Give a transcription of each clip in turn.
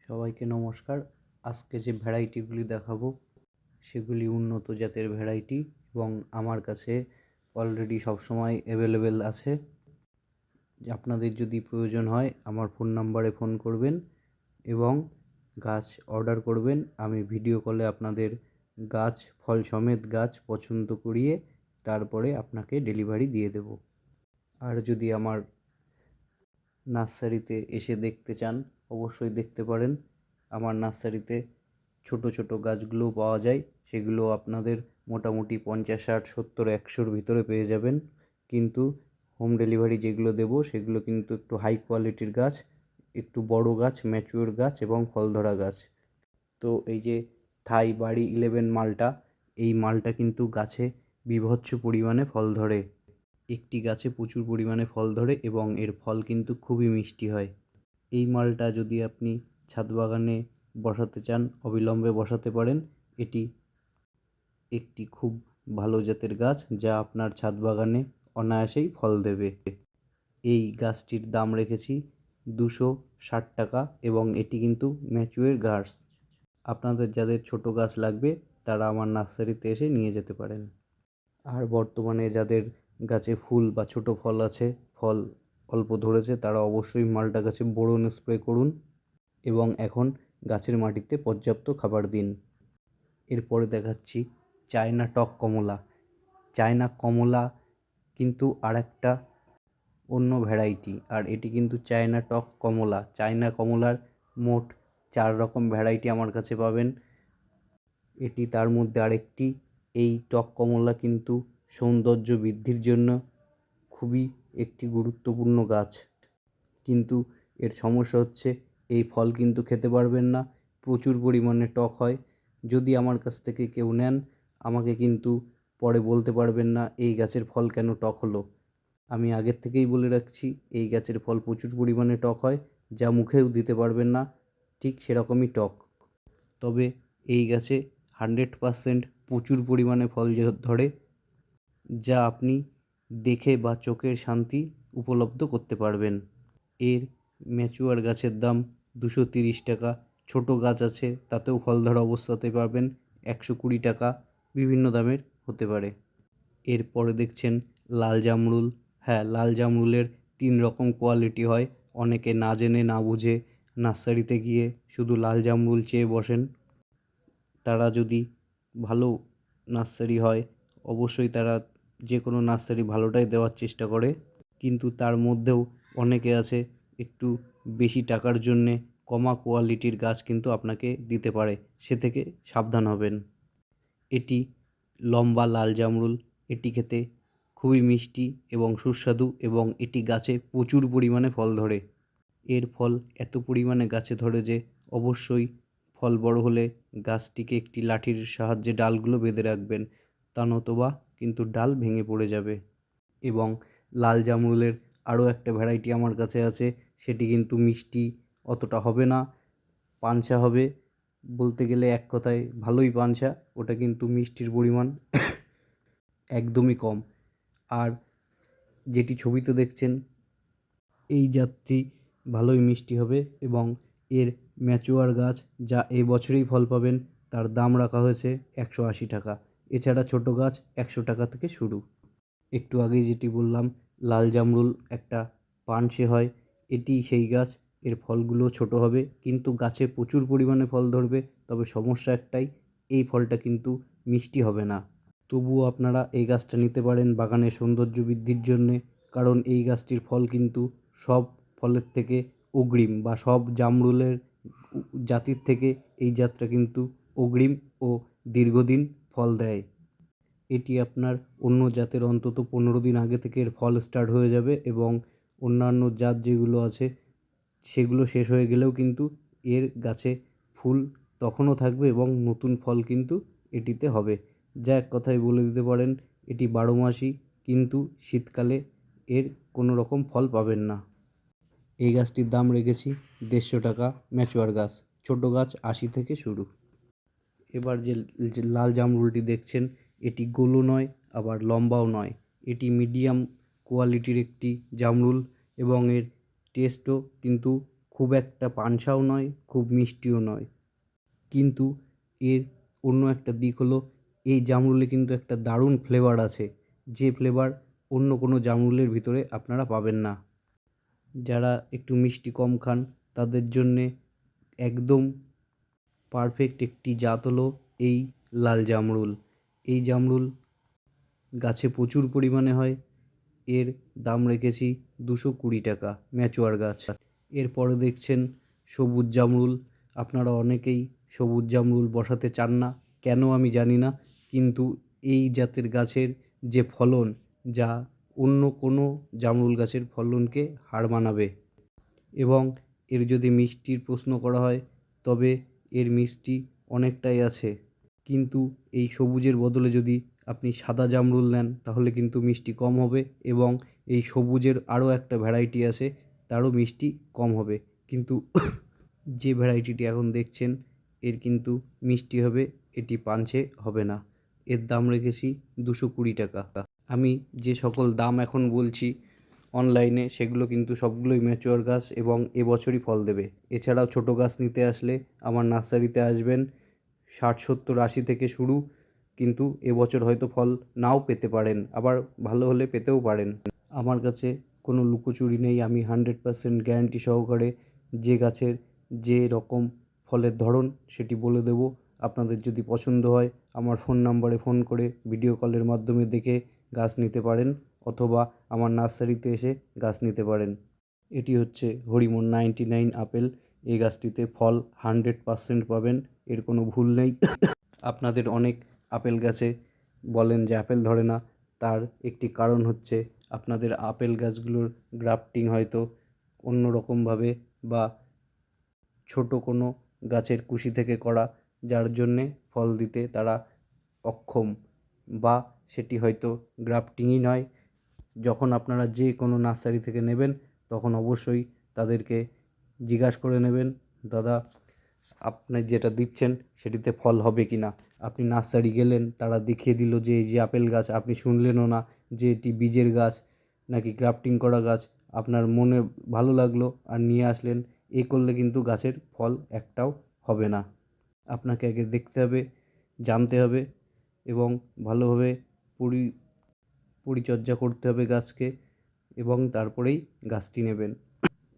সবাইকে নমস্কার। আজকে যে ভ্যারাইটিগুলি দেখাবো সেগুলি উন্নত জাতের ভ্যারাইটি এবং আমার কাছে অলরেডি সবসময় অ্যাভেলেবেল আছে। আপনাদের যদি প্রয়োজন হয় আমার ফোন নাম্বারে ফোন করবেন এবং গাছ অর্ডার করবেন। আমি ভিডিও কলে আপনাদের গাছ ফল সমেত গাছ পছন্দ করিয়ে তারপরে আপনাকে ডেলিভারি দিয়ে দেব। আর যদি আমার নার্সারিতে এসে দেখতে চান অবশ্যই দেখতে পারেন। আমার নার্সারিতে ছোট ছোট গাছগুলোও পাওয়া যায়, সেগুলো আপনাদের মোটামুটি 50, 60, 70, 100-র ভিতরে পেয়ে যাবেন। কিন্তু হোম ডেলিভারি যেগুলো দেবো সেগুলো কিন্তু একটু হাই কোয়ালিটির গাছ, একটু বড় গাছ, ম্যাচিওর গাছ এবং ফল ধরা গাছ। তো এই যে থাই বাড়ি 11 মালটা, এই মালটা কিন্তু গাছে বীভৎস পরিমাণে ফল ধরে। একটি গাছে প্রচুর পরিমাণে ফল ধরে এবং এর ফল কিন্তু খুবই মিষ্টি হয়। এই মালটা যদি আপনি ছাদ বাগানে বসাতে চান অবিলম্বে বসাতে পারেন। এটি একটি খুব ভালো জাতের গাছ যা আপনার ছাদ বাগানে অনায়াসেই ফল দেবে। এই গাছটির দাম রেখেছি 260 টাকা এবং এটি কিন্তু ম্যাচিওর গাছ। আপনাদের যাদের ছোট গাছ লাগবে তারা আমার নার্সারিতে এসে নিয়ে যেতে পারেন। আর বর্তমানে যাদের গাছে ফুল বা ছোট ফল আছে, ফল অল্প ধরেছে, তারা অবশ্যই মালটা গাছে বোরন স্প্রে করুন এবং এখন গাছের মাটিতে পর্যাপ্ত খাবার দিন। এরপরে দেখাচ্ছি চায়না টক কমলা। চায়না কমলা কিন্তু আরেকটা অন্য ভ্যারাইটি, আর এটি কিন্তু চায়না টক কমলা। চায়না কমলার মোট 4 রকম ভ্যারাইটি আমার কাছে পাবেন। এটি তার মধ্যে আরেকটি। এই টক কমলা কিন্তু সৌন্দর্য বৃদ্ধির জন্য খুবই একটি গুরুত্বপূর্ণ গাছ, কিন্তু এর সমস্যা হচ্ছে এই ফল কিন্তু খেতে পারবেন না, প্রচুর পরিমাণে টক হয়। যদি আমার কাছ থেকে কেউ নেন আমাকে কিন্তু পরে বলতে পারবেন না এই গাছের ফল কেন টক হলো। আমি আগের থেকেই বলে রাখছি এই গাছের ফল প্রচুর পরিমাণে টক হয়, যা মুখেও দিতে পারবেন না, ঠিক সেরকমই টক। তবে এই গাছে 100% প্রচুর পরিমাণে ফল ধরে, যা আপনি দেখে বা চোখের শান্তি উপলব্ধ করতে পারবেন। এর ম্যাচিওর গাছের দাম 230 টাকা। ছোট গাছ আছে তাতেও ফল ধরা অবস্থাতে পাবেন 120 টাকা, বিভিন্ন দামের হতে পারে। এরপরে দেখছেন লাল জামরুল। হ্যাঁ, লাল জামরুলের 3 রকম কোয়ালিটি হয়। অনেকে না জেনে না বুঝে নার্সারিতে গিয়ে শুধু লাল জামরুল চেয়ে বসেন। তারা যদি ভালো নার্সারি হয় অবশ্যই তারা যে কোনো নার্সারি ভালোটাই দেওয়ার চেষ্টা করে, কিন্তু তার মধ্যেও অনেকে আছে একটু বেশি টাকার জন্যে কমা কোয়ালিটির গাছ কিন্তু আপনাকে দিতে পারে, সে থেকে সাবধান হবেন। এটি লম্বা লাল জামরুল। এটি খেতে খুবই মিষ্টি এবং সুস্বাদু এবং এটি গাছে প্রচুর পরিমাণে ফল ধরে। এর ফল এত পরিমাণে গাছে ধরে যে অবশ্যই ফল বড় হলে গাছটিকে একটি লাঠির সাহায্যে ডালগুলো বেঁধে রাখবেন, তা নতুবা কিন্তু ডাল ভেঙে পড়ে যাবে। এবং লাল জামরুলের আরও একটা ভ্যারাইটি আমার কাছে আছে, সেটি কিন্তু মিষ্টি অতটা হবে না, পানসা হবে। বলতে গেলে এক কথায় ভালোই পানসা, ওটা কিন্তু মিষ্টির পরিমাণ একদমই কম। আর যেটি ছবিতে দেখছেন এই জাতটি ভালোই মিষ্টি হবে এবং এর ম্যাচিওর গাছ যা এই বছরেই ফল পাবেন তার দাম রাখা হয়েছে 180 টাকা। এছাড়া ছোট গাছ 100 টাকা থেকে শুরু। একটু আগেই যেটি বললাম লাল জামরুল একটা পানসে হয়, এটি সেই গাছ। এর ফলগুলো ছোট হবে কিন্তু গাছে প্রচুর পরিমাণে ফল ধরবে, তবে সমস্যা একটাই, এই ফলটা কিন্তু মিষ্টি হবে না। তবুও আপনারা এই গাছটা নিতে পারেন বাগানের সৌন্দর্য বৃদ্ধির জন্যে, কারণ এই গাছটির ফল কিন্তু সব ফলের থেকে অগ্রিম, বা সব জামরুলের জাতির থেকে এই জাতটা কিন্তু অগ্রিম ও দীর্ঘদিন ফল দেয়। এটি আপনার অন্য জাতের অন্তত 15 দিন আগে থেকে এর ফল স্টার্ট হয়ে যাবে এবং অন্যান্য জাত যেগুলো আছে সেগুলো শেষ হয়ে গেলেও কিন্তু এর গাছে ফুল তখনও থাকবে এবং নতুন ফল কিন্তু এটিতে হবে। যা এক কথায় বলে দিতে পারেন এটি 12 মাসই, কিন্তু শীতকালে এর কোনো রকম ফল পাবেন না। এই গাছটির দাম রেখেছি 150 টাকা। ম্যাচিওর গাছ, ছোট গাছ 80 থেকে শুরু। এবার যে লাল জামরুলটি দেখছেন এটি গোলও নয় আবার লম্বাও নয়, এটি মিডিয়াম কোয়ালিটির একটি জামরুল এবং এর টেস্টও কিন্তু খুব একটা পানসাও নয়, খুব মিষ্টিও নয়। কিন্তু এর অন্য একটা দিক হলো এই জামরুলে কিন্তু একটা দারুণ ফ্লেভার আছে, যে ফ্লেভার অন্য কোনো জামরুলের ভিতরে আপনারা পাবেন না। যারা একটু মিষ্টি কম খান তাদের জন্যে একদম পারফেক্ট একটি জাত হলো এই লাল জামরুল। এই জামরুল গাছে প্রচুর পরিমাণে হয়। এর দাম রেখেছি 220 টাকা, ম্যাচুয়ার গাছ। এরপরে দেখছেন সবুজ জামরুল। আপনারা অনেকেই সবুজ জামরুল বসাতে চান না, কেন আমি জানি না, কিন্তু এই জাতের গাছের যে ফলন, যা অন্য কোনো জামরুল গাছের ফলনকে হার মানাবে। এবং এর যদি মিষ্টির প্রশ্ন করা হয় তবে এর মিষ্টি অনেকটাই আছে, কিন্তু এই সবুজের বদলে যদি আপনি সাদা জামরুল নেন তাহলে কিন্তু মিষ্টি কম হবে, এবং এই সবুজের আরও একটা ভ্যারাইটি আছে, তারও মিষ্টি কম হবে। কিন্তু যে ভ্যারাইটিটি এখন দেখছেন এর কিন্তু মিষ্টি হবে, এটি পাঞ্চে হবে না। এর দাম রেখেছি 220 টাকা। আমি যে সকল দাম এখন বলছি অনলাইনে সেগুলো কিন্তু সবগুলোই ম্যাচিওর গাছ এবং এবছরই ফল দেবে। এছাড়াও ছোটো গাছ নিতে আসলে আমার নার্সারিতে আসবেন, 60, 70, 80 থেকে শুরু, কিন্তু এবছর হয়তো ফল নাও পেতে পারেন, আবার ভালো হলে পেতেও পারেন। আমার কাছে কোনো লুকোচুরি নেই, আমি 100% গ্যারান্টি সহকারে যে গাছের যে রকম ফলের ধরন সেটি বলে দেব। আপনাদের যদি পছন্দ হয় আমার ফোন নাম্বারে ফোন করে ভিডিও কলের মাধ্যমে দেখে গাছ নিতে পারেন, অথবা আমার নার্সারিতে এসে গাছ নিতে পারেন। এটি হচ্ছে হরিমন 99 আপেল। এই গাছটিতে ফল 100% পাবেন, এর কোনো ভুল নেই। আপনাদের অনেক আপেল গাছে বলেন যে আপেল ধরে না, তার একটি কারণ হচ্ছে আপনাদের আপেল গাছগুলোর গ্রাফটিং হয়তো অন্য রকমভাবে বা ছোট কোনো গাছের কুশি থেকে করা, যার জন্যে ফল দিতে তারা অক্ষম, বা সেটি হয়তো গ্রাফটিংই নয়। যখন আপনারা যে কোনো নার্সারি থেকে নেবেন তখন অবশ্যই তাদেরকে জিজ্ঞাসা করে নেবেন, দাদা আপনি যেটা দিচ্ছেন সেটিতে ফল হবে কি না। আপনি নার্সারি গেলেন, তারা দেখিয়ে দিল যে এই যে আপেল গাছ, আপনি শুনলেনও না যে এটি বীজের গাছ নাকি গ্রাফটিং করা গাছ, আপনার মনে ভালো লাগলো আর নিয়ে আসলেন, এ করলে কিন্তু গাছের ফল একটাও হবে না। আপনাকে আগে দেখতে হবে, জানতে হবে এবং ভালোভাবে পরিচর্যা করতে হবে গাছকে, এবং তারপরেই গাছটি নেবেন।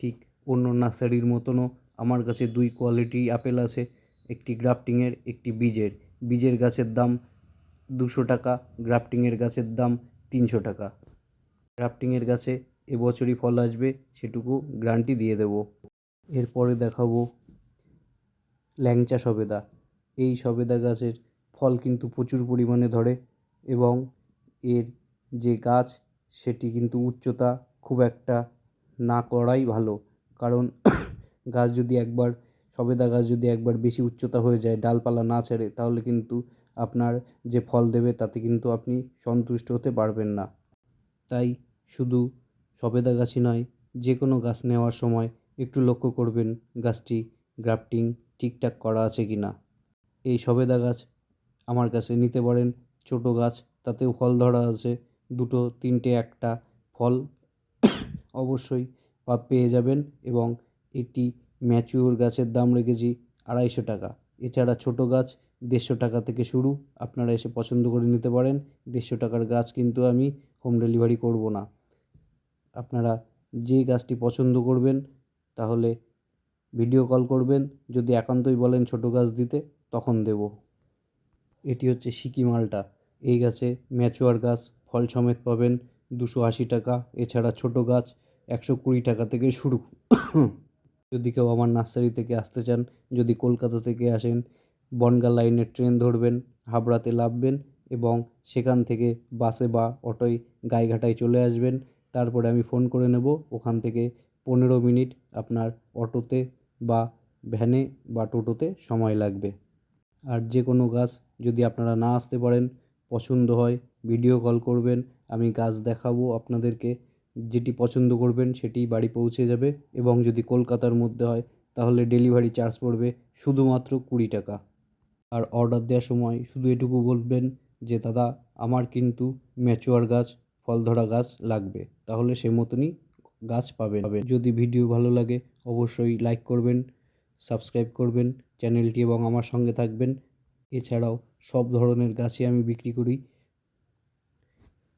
ঠিক অন্য নার্সারির মতনও আমার কাছে 2 কোয়ালিটি আপেল আছে, একটি গ্রাফটিংয়ের, একটি বীজের। বীজের গাছের দাম 200 টাকা, গ্রাফটিংয়ের গাছের দাম 300 টাকা। গ্রাফটিংয়ের গাছে এবছরই ফল আসবে সেটুকু গ্যারান্টি দিয়ে দেব। এরপরে দেখাবো ল্যাংচা সবেদা। এই সবেদা গাছের ফল কিন্তু প্রচুর পরিমাণে ধরে, এবং এর যে গাছ সেটি কিন্তু উচ্চতা খুব একটা না করাই ভালো, কারণ গাছ যদি একবার সবেদা গাছ যদি একবার বেশি উচ্চতা হয়ে যায়, ডালপালা না ছাড়ে, তাহলে কিন্তু আপনার যে ফল দেবে তাতে কিন্তু আপনি সন্তুষ্ট হতে পারবেন না। তাই শুধু সবেদা গাছই নয়, যে কোনো গাছ নেওয়ার সময় একটু লক্ষ্য করবেন গাছটি গ্রাফটিং ঠিকঠাক করা আছে কি না। এই সবেদা গাছ আমার কাছে নিতে পারেন, ছোটো গাছ, তাতেও ফল ধরা আছে, 2, 3, একটা ফল অবশ্যই পেয়ে যাবেন। এবং এটি ম্যাচিওর গাছের দাম রেখেছি 250 টাকা। এছাড়া ছোটো গাছ 150 টাকা থেকে শুরু, আপনারা এসে পছন্দ করে নিতে পারেন। 150 টাকার গাছ কিন্তু আমি হোম ডেলিভারি করব না। আপনারা যে গাছটি পছন্দ করবেন তাহলে ভিডিও কল করবেন, যদি একান্তই বলেন ছোটো গাছ দিতে তখন দেব। এটি হচ্ছে সিকি মালটা। এই গাছে ম্যাচিওর গাছ ফল সমেত পাবেন 280 টাকা। এছাড়া ছোটো গাছ 120 টাকা থেকে শুরু। যদি কেউ আমার নার্সারি থেকে আসতে চান, যদি কলকাতা থেকে আসেন, বনগাঁ লাইনের ট্রেন ধরবেন, হাবড়াতে নামবেন এবং সেখান থেকে বাসে বা অটোয় গাইঘাটায় চলে আসবেন। তারপরে আমি ফোন করে নেব, ওখান থেকে 15 মিনিট আপনার অটোতে বা ভ্যানে বা টোটোতে সময় লাগবে। আর যে কোনো গাছ যদি আপনারা না আসতে পারেন, পছন্দ হয় ভিডিও কল করবেন, আমি গাছ দেখাবো আপনাদেরকে, যেটি পছন্দ করবেন সেটি বাড়ি পৌঁছে যাবে। এবং যদি কলকাতার মধ্যে হয় তাহলে ডেলিভারি চার্জ পড়বে শুধুমাত্র 20 টাকা। আর অর্ডার দেওয়ার সময় শুধু এটুকু বলবেন যে দাদা আমার কিন্তু ম্যাচিওর গাছ, ফল ধরা গাছ লাগবে, তাহলে সে মতনই গাছ পাবেন। যদি ভিডিও ভালো লাগে অবশ্যই লাইক করবেন, সাবস্ক্রাইব করবেন চ্যানেলটি এবং আমার সঙ্গে থাকবেন। এছাড়াও সব ধরনের গাছই আমি বিক্রি করি।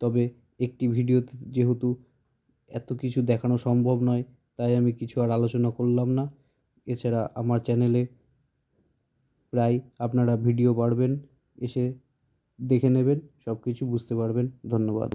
তবে একটি ভিডিওতে যেহেতু এত কিছু দেখানো সম্ভব নয়, তাই আমি কিছু আর আলোচনা করলাম না। এছাড়া আমার চ্যানেলে প্রায় আপনারা ভিডিও পাবেন, এসে দেখে নেবেন, সব কিছু বুঝতে পারবেন। ধন্যবাদ।